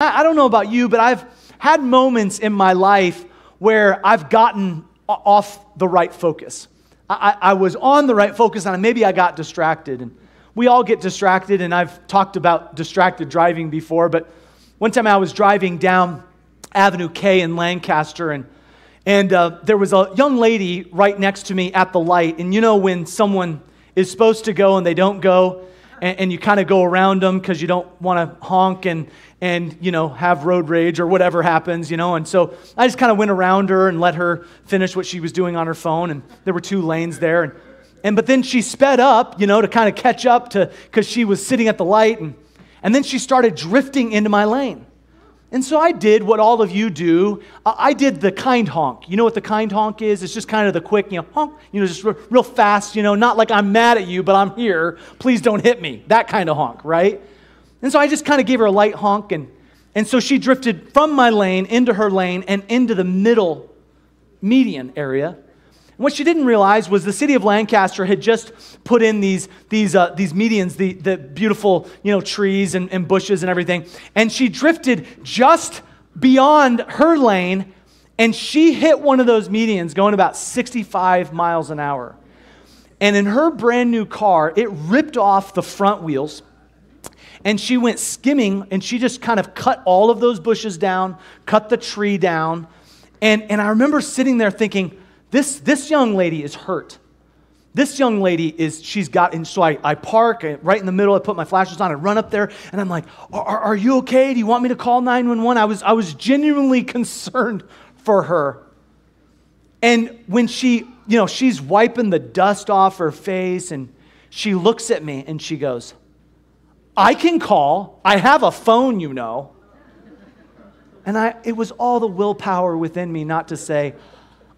I don't know about you, but I've had moments in my life where I've gotten off the right focus. I was on the right focus and maybe I got distracted. And we all get distracted, and I've talked about distracted driving before, but one time I was driving down Avenue K in Lancaster, and there was a young lady right next to me at the light. And you know when someone is supposed to go and they don't go, and you kind of go around them because you don't want to honk and have road rage or whatever happens, And so I just kind of went around her and let her finish what she was doing on her phone. And there were 2 lanes there. But then she sped up, to kind of catch up because she was sitting at the light. And then she started drifting into my lane. And so I did what all of you do. I did the kind honk. You know what the kind honk is? It's just kind of the quick, honk, just real fast, not like I'm mad at you, but I'm here. Please don't hit me. That kind of honk, right? And so I just kind of gave her a light honk. And so she drifted from my lane into her lane and into the median area. And what she didn't realize was the city of Lancaster had just put in these medians, the beautiful trees and bushes and everything. And she drifted just beyond her lane, and she hit one of those medians going about 65 miles an hour. And in her brand new car, it ripped off the front wheels, and she went skimming, and she just kind of cut all of those bushes down, cut the tree down. And I remember sitting there thinking, This young lady is hurt. This young lady and so I park right in the middle. I put my flashers on. I run up there, and I'm like, are you okay? Do you want me to call 911? I was genuinely concerned for her. And when she's wiping the dust off her face, and she looks at me, and she goes, I can call. I have a phone, And it was all the willpower within me not to say,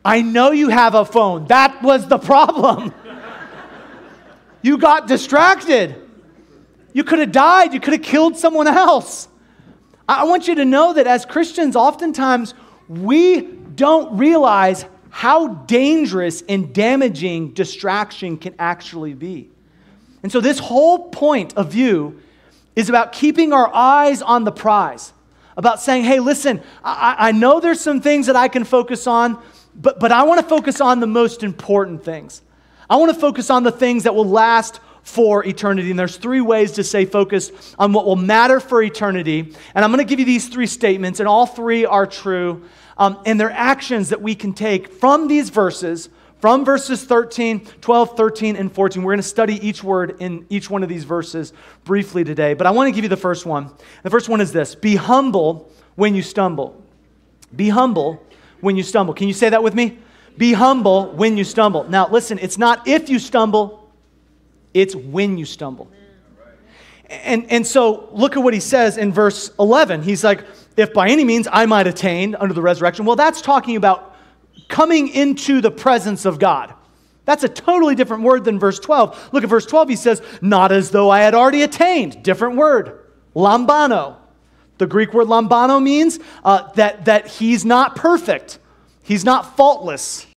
I know you have a phone. That was the problem. You got distracted. You could have died. You could have killed someone else. I want you to know that as Christians, oftentimes we don't realize how dangerous and damaging distraction can actually be. And so this whole point of view is about keeping our eyes on the prize, about saying, hey, listen, I know there's some things that I can focus on, but I want to focus on the most important things. I want to focus on the things that will last for eternity. And there's 3 ways to stay focused on what will matter for eternity. And I'm going to give you these 3 statements, and all 3 are true. And they're actions that we can take from these verses, from verses 12, 13, and 14. We're going to study each word in each one of these verses briefly today. But I want to give you the first one. The first one is this: be humble when you stumble. Be humble when you stumble. Can you say that with me? Be humble when you stumble. Now, listen, it's not if you stumble, it's when you stumble. And so look at what he says in verse 11. He's like, if by any means I might attain under the resurrection. Well, that's talking about coming into the presence of God. That's a totally different word than verse 12. Look at verse 12. He says, not as though I had already attained. Different word. Lambano. The Greek word lambano means that he's not perfect. He's not faultless.